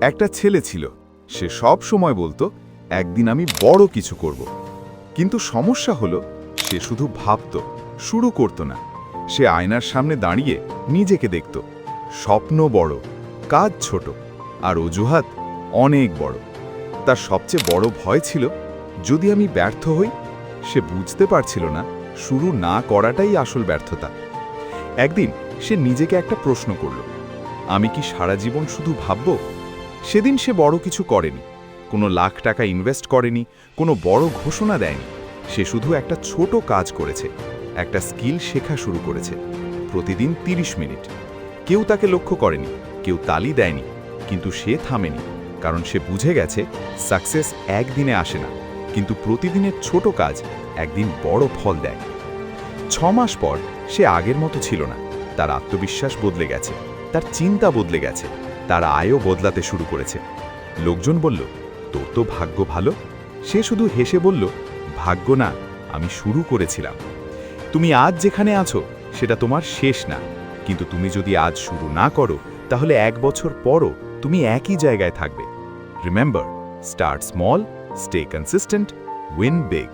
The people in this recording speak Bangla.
একটা ছেলে ছিল, সে সব সময় বলতো একদিন আমি বড় কিছু করব। কিন্তু সমস্যা হলো সে শুধু ভাবতো, শুরু করত না। সে আয়নার সামনে দাঁড়িয়ে নিজেকে দেখত, স্বপ্ন বড়, কাজ ছোট, আর অজুহাত অনেক বড়। তার সবচেয়ে বড় ভয় ছিল যদি আমি ব্যর্থ হই। সে বুঝতে পারছিল না শুরু না করাটাই আসল ব্যর্থতা। একদিন সে নিজেকে একটা প্রশ্ন করল, আমি কি সারা জীবন শুধু ভাবব? সেদিন সে বড় কিছু করেনি, কোনো লাখ টাকা ইনভেস্ট করেনি, কোনো বড় ঘোষণা দেয়নি। সে শুধু একটা ছোট কাজ করেছে, একটা স্কিল শেখা শুরু করেছে। প্রতিদিন 30 মিনিট। কেউ তাকে লক্ষ্য করেনি, কেউ তালি দেয়নি, কিন্তু সে থামেনি, কারণ সে বুঝে গেছে সাকসেস একদিনে আসে না, কিন্তু প্রতিদিনের ছোট কাজ একদিন বড় ফল দেয়। 6 মাস পর সে আগের মতো ছিল না। তার আত্মবিশ্বাস বদলে গেছে, তার চিন্তা বদলে গেছে, তার আয়ও বদলাতে শুরু করেছে। লোকজন বলল, তোর তো ভাগ্য ভালো। সে শুধু হেসে বলল, ভাগ্য না, আমি শুরু করেছিলাম। তুমি আজ যেখানে আছো সেটা তোমার শেষ না, কিন্তু তুমি যদি আজ শুরু না করো তাহলে 1 বছর পরও তুমি একই জায়গায় থাকবে। Remember, start small, stay consistent, win big.